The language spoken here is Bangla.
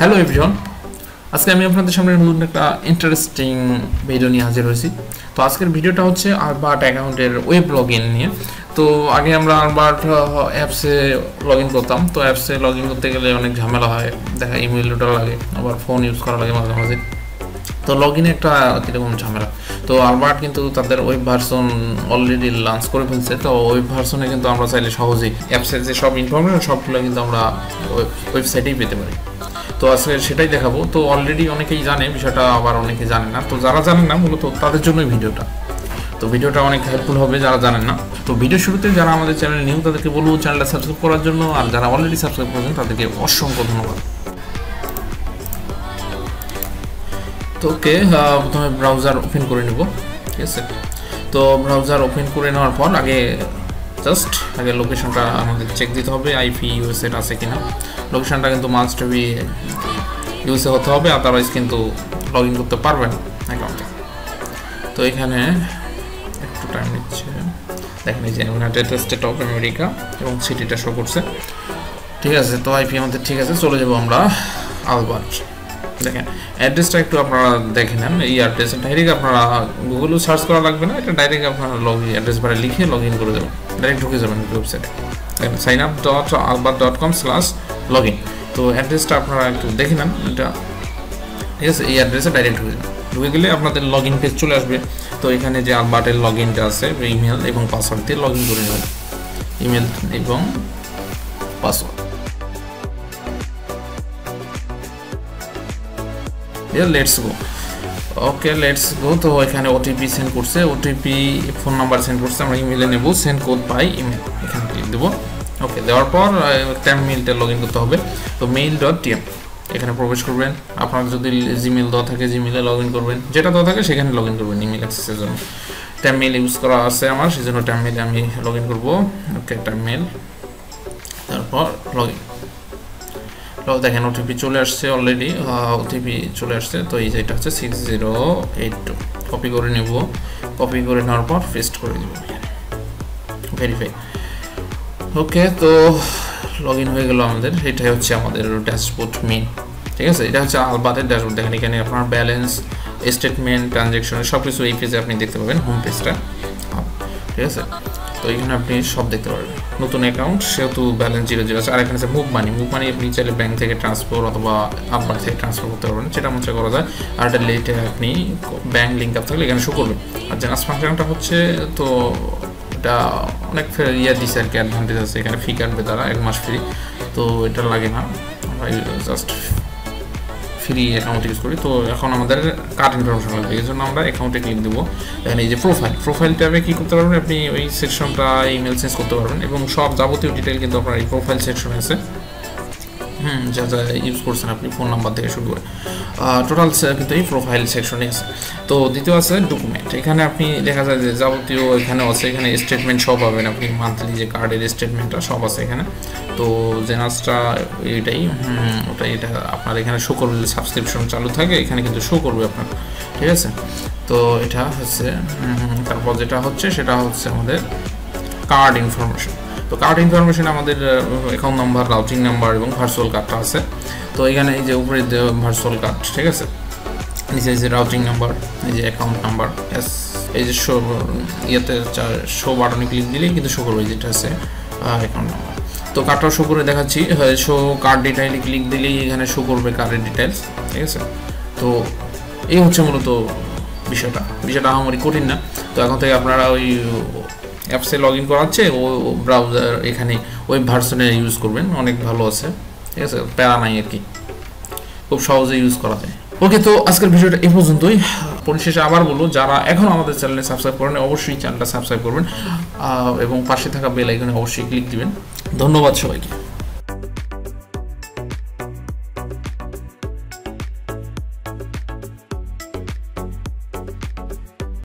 হ্যালো এভরিওয়ান, আজকে আমি আপনাদের সামনে নতুন একটা ইন্টারেস্টিং ভিডিও নিয়ে হাজির হয়েছি। তো আজকের ভিডিওটা হচ্ছে আরবাট অ্যাকাউন্টের ওয়েব লগইন নিয়ে। তো আগে আমরা আরবাট অ্যাপসে লগইন করতাম। তো অ্যাপসে লগইন করতে গেলে অনেক ঝামেলা হয়, দেখা ইমেল ওটা লাগে, আবার ফোন ইউজ করা লাগে মাঝে মাঝে। তো লগইনে একটা কীরকম ঝামেলা। তো আরবাট কিন্তু তাদের ওয়েব ভার্সন অলরেডি লঞ্চ করে ফেলছে। তো ওয়েব ভার্সনে কিন্তু আমরা চাইলে সহজেই অ্যাপসের যে সব ইনফরমেশন সবগুলো কিন্তু আমরা ওয়েবসাইটেই পেতে পারি। তো আজকে সেটাই দেখাবো। তো অলরেডি অনেকেই জানে বিষয়টা, আবার অনেকে জানে না। তো যারা জানেন না মূলত তাদের জন্যই ভিডিওটা। তো ভিডিওটা অনেক হেল্পফুল হবে যারা জানেন না। তো ভিডিও শুরুতে যারা আমাদের চ্যানেল নিউ তাদেরকে বলবো চ্যানেলটা সাবস্ক্রাইব করার জন্য, আর যারা অলরেডি সাবস্ক্রাইব করেছেন তাদেরকে অসংখ্য ধন্যবাদ। তো ওকে, প্রথমে ব্রাউজার ওপেন করে নেব, ঠিক আছে। তো ব্রাউজার ওপেন করে নেওয়ার পর আগে লোকেশনটা আমাদের চেক দিতে হবে, আইপি ইউএসএ আছে কিনা। লোকেশনটা কিন্তু মাস্ট বি ইউএসএ হতে হবে, আদারওয়াইজ কিন্তু লগ ইন করতে পারবেন অ্যাকাউন্টে। তো এখানে একটু টাইম নিচ্ছে, দেখেন এই যে ইউনাইটেড স্টেট অফ আমেরিকা এবং সিটিটা শো করছে, ঠিক আছে। তো আইপি আমাদের ঠিক আছে, চলে যাব আমরা আলবার্ট। দেখেন অ্যাড্রেসটা একটু আপনারা দেখে নেন। এই অ্যাড্রেস ডাইরেক্ট আপনারা গুগলেও সার্চ করা লাগবে না, এটা ডাইরেক্ট আপনারা অ্যাড্রেস বারে লিখে লগ ইন করে দেবেন, ডাইরেক্ট ঢুকে যাবেন ওয়েবসাইটে। দেখেন signup.albat.com/login। তো অ্যাড্রেসটা আপনারা একটু দেখে নেন, এটা ঠিক আছে। এই অ্যাড্রেসে ডাইরেক্ট ঢুকে যাবেন, ঢুকে গেলে আপনাদের লগ ইন পেজ চলে আসবে। তো এখানে যে আলবার্টের লগ ইনটা আছে, ইমেল এবং পাসওয়ার্ড দিয়ে লগ ইন করে নেবেন, ইমেল এবং password. Let's go. Okay, let's go. তো এখানে ওটিপি সেন্ড করছে, ওটিপি ফোন নাম্বার সেন্ড করছে, আমরা ইমেলে নেব। সেন্ড কোড বাই ইমেল, এখানে ক্লিক দেবো। ওকে, দেওয়ার পর একটা মেইলটা লগ ইন করতে হবে। তো mail.tm এখানে প্রবেশ করবেন। আপনার যদি জিমেল দেওয়া থাকে জিমেলে লগ ইন করবেন, যেটা দেওয়া থাকে সেখানে লগ ইন করবেন ইমেল অ্যাক্সেসের জন্য। ট্যাব মেল ইউজ করা আছে আমার, সেই জন্য ট্যাব মেলে আমি লগ ইন করবো। ওকে, ট্যাব মেল, তারপর লগ ইন। তো দেখেন ওটিপি চলে আসছে, অলরেডি ওটিপি চলে আসছে। তো এই যে এটা হচ্ছে 6082, কপি করে নেব। কপি করে নেওয়ার পর পেস্ট করে দেব, ভেরিফাই। ওকে, তো লগ ইন হয়ে গেল আমাদের। এটাই হচ্ছে আমাদের ড্যাশবোর্ড মেইন, ঠিক আছে। এটা হচ্ছে আলবাতের ড্যাশবোর্ড। দেখেন এখানে আপনার ব্যালেন্স, স্টেটমেন্ট, ট্রানজ্যাকশন সব কিছু এই পেজে আপনি দেখতে পাবেন, হোম পেজটা, ঠিক আছে। তো এখানে আপনি সব দেখতে পারবেন। নতুন অ্যাকাউন্ট সেহেতু ব্যালেন্স 0 আছে। আর এখানে আছে মুভ মানি আপনি চাইলে ব্যাংক থেকে ট্রান্সফার অথবা আলবার্ট থেকে ট্রান্সফার করতে পারবেন, যেটা মনে করা যায়। আর এটা লেটে আপনি ব্যাংক লিঙ্ক আপ থাকলে এখানে শো করবেন। আর জেনারেল ফাংশনটা হচ্ছে, তো এটা অনেক দিচ্ছে আর কি, অ্যাডভান্টেজ আছে। এখানে ফি কাটবে তারা 1 মাস ফ্রি, তো এটা লাগে না, আমরা জাস্ট ফ্রি অ্যাকাউন্ট ইউজ করি। তো এখন আমাদের কার্ড ইনফরমেশন লাগবে, এই জন্য আমরা অ্যাকাউন্টে ক্লিক দেবো। দেখেন এই যে প্রোফাইল ট্যাবে কী করতে পারবেন আপনি, ওই সেকশনটা ইমেল চেঞ্জ করতে পারবেন এবং সব যাবতীয় ডিটেল কিন্তু আপনার এই প্রোফাইল সেকশনে আছে। যা যা ইউজ করছেন আপনি, ফোন নাম্বার থেকে শুরু করে টোটাল কিন্তু এই প্রোফাইল সেকশনে আছে। তো দ্বিতীয় আছে ডকুমেন্ট। এখানে আপনি দেখা যায় যে যাবতীয় এখানে আছে, এখানে স্টেটমেন্ট সব পাবেন আপনি, মান্থলি যে কার্ডের স্টেটমেন্টটা সব আছে এখানে। তো জেনাসটা এইটাই, ওটাই, এটা আপনার এখানে শো করবে। যদি সাবস্ক্রিপশন চালু থাকে এখানে কিন্তু শো করবে আপনার, ঠিক আছে। তো এটা হচ্ছে, তারপর যেটা হচ্ছে সেটা হচ্ছে আমাদের কার্ড ইনফরমেশন। তো কার্ড ইনফরমেশন আমাদের অ্যাকাউন্ট নাম্বার, রাউটিং নাম্বার এবং ভার্চুয়াল কার্ডটা আছে। তো এখানে এই যে উপরে ভার্চুয়াল কার্ড, ঠিক আছে, নিচে এই যে রাউটিং নাম্বার, এই যে অ্যাকাউন্ট নাম্বার, এই যে শো শো বাটনে ক্লিক দিলেই কিন্তু শো করবে, যেটা আছে অ্যাকাউন্ট নাম্বার। তো কার্ডটা শো করে দেখাচ্ছি, শো কার্ড ডিটেইলে ক্লিক দিলেই এখানে শো করবে কার্ডের ডিটেলস, ঠিক আছে। তো এই হচ্ছে মূলত বিষয়টা আমারই কঠিন না। তো এখন থেকে আপনারা ওই অ্যাপসে লগ ইন করাচ্ছে, ও ব্রাউজার এখানে ওয়েব ভার্সনে ইউজ করবেন, অনেক ভালো আছে, ঠিক আছে, প্যারা নাই আর কি, খুব সহজে ইউজ করা যায়। ওকে, তো আজকের ভিডিওটা এই পর্যন্তই। পরিশেষে আবার বলবো, যারা এখন আমাদের চ্যানেলে সাবস্ক্রাইব করেন অবশ্যই চ্যানেলটা সাবস্ক্রাইব করবেন এবং পাশে থাকা বেল আইকনে অবশ্যই ক্লিক দিবেন। ধন্যবাদ সবাইকে।